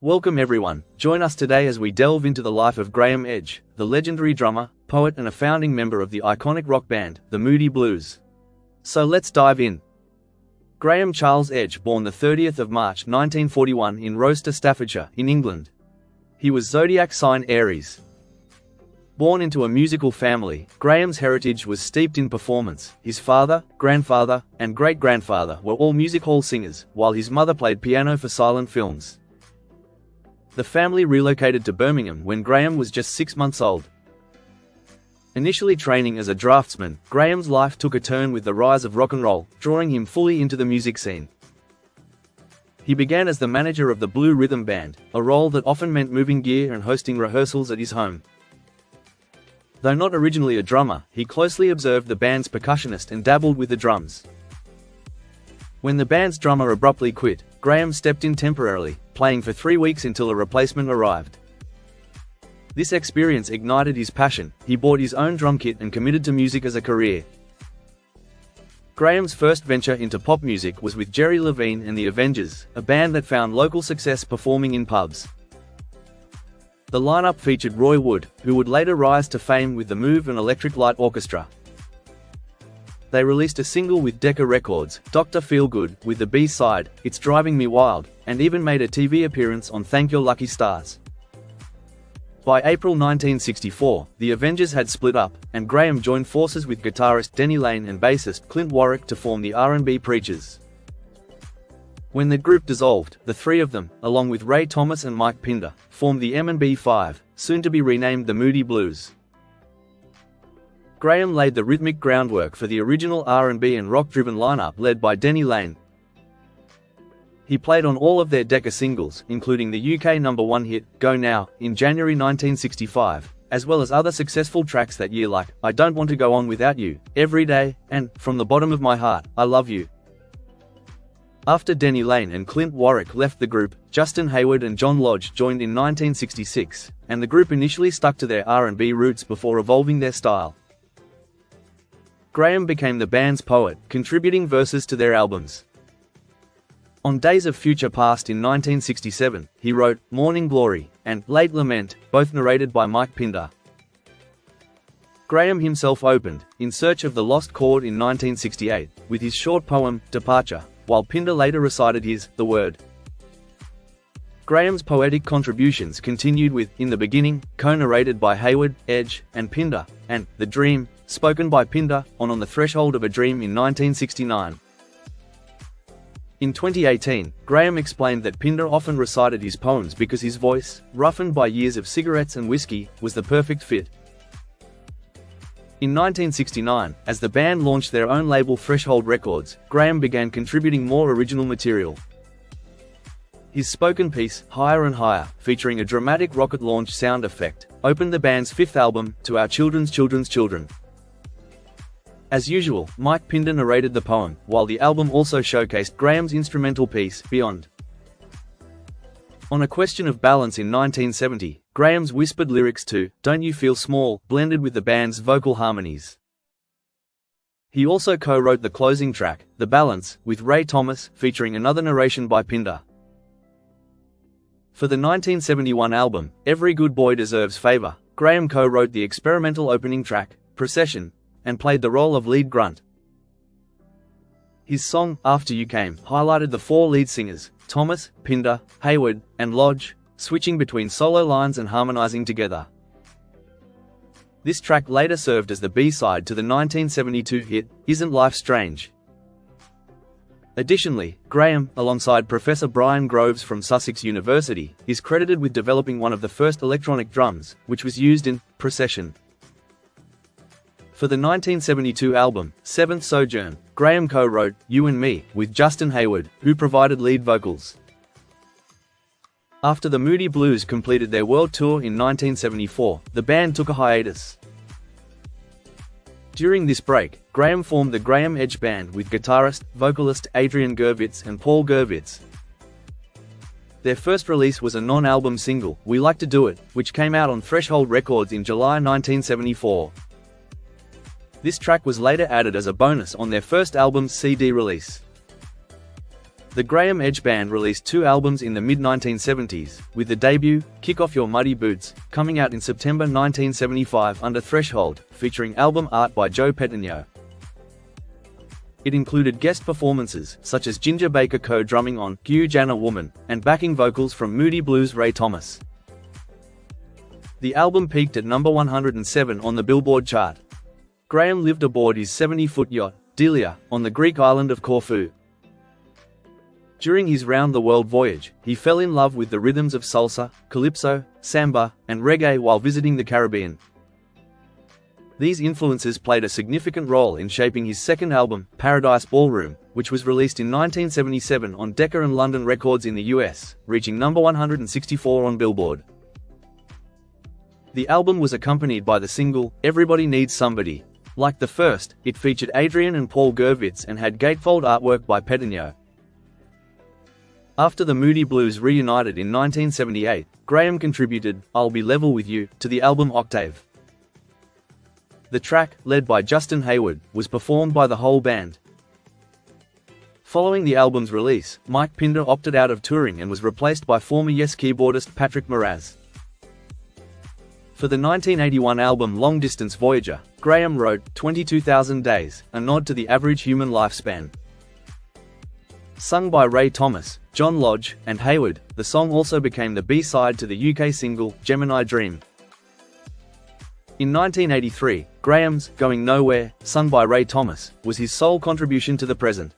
Welcome everyone, join us today as we delve into the life of Graeme Edge, the legendary drummer, poet and a founding member of the iconic rock band, the Moody Blues. So let's dive in. Graeme Charles Edge, born the 30th of March 1941 in Rochester, Staffordshire, in England. He was zodiac sign Aries. Born into a musical family, Graeme's heritage was steeped in performance. His father, grandfather, and great-grandfather were all music hall singers, while his mother played piano for silent films. The family relocated to Birmingham when Graeme was just 6 months old. Initially training as a draftsman, Graeme's life took a turn with the rise of rock and roll, drawing him fully into the music scene. He began as the manager of the Blue Rhythm Band, a role that often meant moving gear and hosting rehearsals at his home. Though not originally a drummer, he closely observed the band's percussionist and dabbled with the drums. When the band's drummer abruptly quit, Graeme stepped in temporarily, playing for 3 weeks until a replacement arrived. This experience ignited his passion. He bought his own drum kit and committed to music as a career. Graeme's first venture into pop music was with Jerry Levine and the Avengers, a band that found local success performing in pubs. The lineup featured Roy Wood, who would later rise to fame with the Move and Electric Light Orchestra. They released a single with Decca Records, Dr. Feelgood, with the B-side, It's Driving Me Wild, and even made a TV appearance on Thank Your Lucky Stars. By April 1964, the Avengers had split up, and Graeme joined forces with guitarist Denny Laine and bassist Clint Warwick to form the R&B Preachers. When the group dissolved, the three of them, along with Ray Thomas and Mike Pinder, formed the M&B Five, soon to be renamed the Moody Blues. Graeme laid the rhythmic groundwork for the original R&B and rock-driven lineup led by Denny Laine. He played on all of their Decca singles, including the UK #1 hit, Go Now, in January 1965, as well as other successful tracks that year like, I Don't Want to Go On Without You, Every Day, and, From the Bottom of My Heart, I Love You. After Denny Laine and Clint Warwick left the group, Justin Hayward and John Lodge joined in 1966, and the group initially stuck to their R&B roots before evolving their style. Graeme became the band's poet, contributing verses to their albums. On Days of Future Past in 1967, he wrote Morning Glory and Late Lament, both narrated by Mike Pinder. Graeme himself opened, In Search of the Lost Chord in 1968, with his short poem, Departure, while Pinder later recited his The Word. Graeme's poetic contributions continued with In the Beginning, co-narrated by Hayward, Edge, and Pinder, and The Dream, spoken by Pinder, on the Threshold of a Dream in 1969. In 2018, Graeme explained that Pinder often recited his poems because his voice, roughened by years of cigarettes and whiskey, was the perfect fit. In 1969, as the band launched their own label Threshold Records, Graeme began contributing more original material. His spoken piece, Higher and Higher, featuring a dramatic rocket launch sound effect, opened the band's fifth album, To Our Children's Children's Children. As usual, Mike Pinder narrated the poem, while the album also showcased Graeme's instrumental piece, Beyond. On a question of balance in 1970, Graeme's whispered lyrics to Don't You Feel Small blended with the band's vocal harmonies. He also co-wrote the closing track, The Balance, with Ray Thomas, featuring another narration by Pinder. For the 1971 album, Every Good Boy Deserves Favor, Graeme co-wrote the experimental opening track, Procession, and played the role of lead grunt. His song, After You Came, highlighted the four lead singers, Thomas, Pinder, Hayward, and Lodge, switching between solo lines and harmonizing together. This track later served as the B-side to the 1972 hit, Isn't Life Strange? Additionally, Graeme, alongside Professor Brian Groves from Sussex University, is credited with developing one of the first electronic drums, which was used in Procession. For the 1972 album, Seventh Sojourn, Graeme co-wrote You and Me with Justin Hayward, who provided lead vocals. After the Moody Blues completed their world tour in 1974, the band took a hiatus. During this break, Graeme formed the Graeme Edge Band with guitarist, vocalist Adrian Gervitz and Paul Gervitz. Their first release was a non-album single, We Like to Do It, which came out on Threshold Records in July 1974. This track was later added as a bonus on their first album's CD release. The Graeme Edge Band released 2 albums in the mid-1970s, with the debut, Kick Off Your Muddy Boots, coming out in September 1975 under Threshold, featuring album art by Joe Pettigneau. It included guest performances, such as Ginger Baker co-drumming on "Huge Anna Woman", and backing vocals from Moody Blues' Ray Thomas. The album peaked at number 107 on the Billboard chart. Graeme lived aboard his 70-foot yacht, Delia, on the Greek island of Corfu. During his round-the-world voyage, he fell in love with the rhythms of salsa, calypso, samba, and reggae while visiting the Caribbean. These influences played a significant role in shaping his second album, Paradise Ballroom, which was released in 1977 on Decca and London Records in the US, reaching number 164 on Billboard. The album was accompanied by the single, Everybody Needs Somebody. Like the first, it featured Adrian and Paul Gervitz and had gatefold artwork by Pettigneau. After the Moody Blues reunited in 1978, Graeme contributed "I'll Be Level With You" to the album Octave. The track, led by Justin Hayward, was performed by the whole band. Following the album's release, Mike Pinder opted out of touring and was replaced by former Yes keyboardist Patrick Moraz. For the 1981 album Long Distance Voyager, Graeme wrote 22,000 Days, a nod to the average human lifespan. Sung by Ray Thomas, John Lodge, and Hayward, the song also became the B-side to the UK single, Gemini Dream. In 1983, Graeme's Going Nowhere, sung by Ray Thomas, was his sole contribution to the present.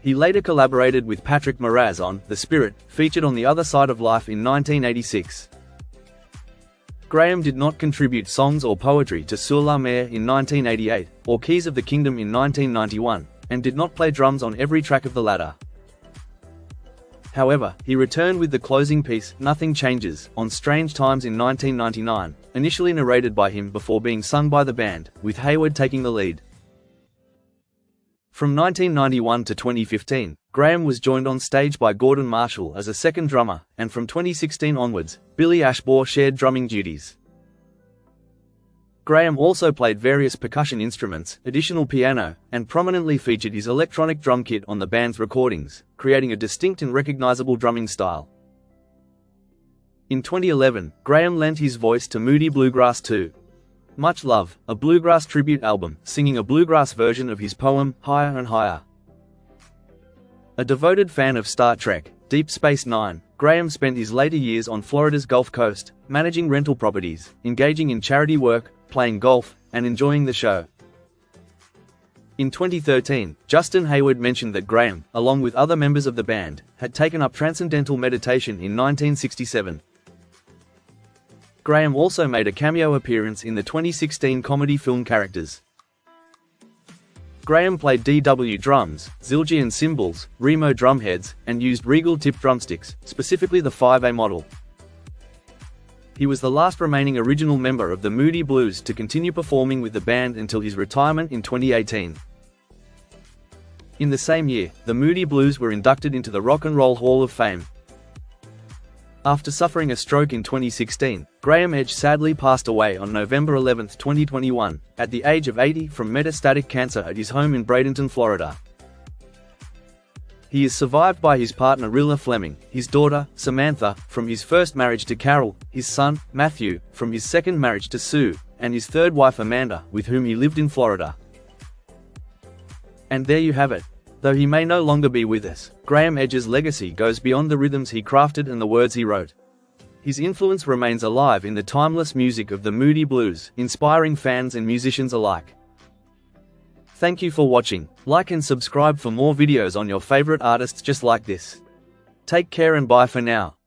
He later collaborated with Patrick Moraz on The Spirit, featured on The Other Side of Life in 1986. Graeme did not contribute songs or poetry to Sur la Mer in 1988, or Keys of the Kingdom in 1991, and did not play drums on every track of the latter. However, he returned with the closing piece, Nothing Changes, on Strange Times in 1999, initially narrated by him before being sung by the band, with Hayward taking the lead. From 1991 to 2015, Graeme was joined on stage by Gordon Marshall as a second drummer, and from 2016 onwards, Billy Ashbore shared drumming duties. Graeme also played various percussion instruments, additional piano, and prominently featured his electronic drum kit on the band's recordings, creating a distinct and recognizable drumming style. In 2011, Graeme lent his voice to Moody Bluegrass 2. Much Love, a bluegrass tribute album, singing a bluegrass version of his poem, Higher and Higher. A devoted fan of Star Trek, Deep Space Nine, Graeme spent his later years on Florida's Gulf Coast, managing rental properties, engaging in charity work, playing golf, and enjoying the show. In 2013, Justin Hayward mentioned that Graeme, along with other members of the band, had taken up transcendental meditation in 1967. Graeme also made a cameo appearance in the 2016 comedy film Characters. Graeme played DW drums, Zildjian cymbals, Remo drumheads, and used Regal tip drumsticks, specifically the 5A model. He was the last remaining original member of the Moody Blues to continue performing with the band until his retirement in 2018. In the same year, the Moody Blues were inducted into the Rock and Roll Hall of Fame. After suffering a stroke in 2016, Graeme Edge sadly passed away on November 11, 2021, at the age of 80 from metastatic cancer at his home in Bradenton, Florida. He is survived by his partner Rilla Fleming, his daughter, Samantha, from his first marriage to Carol, his son, Matthew, from his second marriage to Sue, and his third wife Amanda, with whom he lived in Florida. And there you have it. Though he may no longer be with us, Graeme Edge's legacy goes beyond the rhythms he crafted and the words he wrote. His influence remains alive in the timeless music of the Moody Blues, inspiring fans and musicians alike. Thank you for watching. Like and subscribe for more videos on your favorite artists just like this. Take care and bye for now.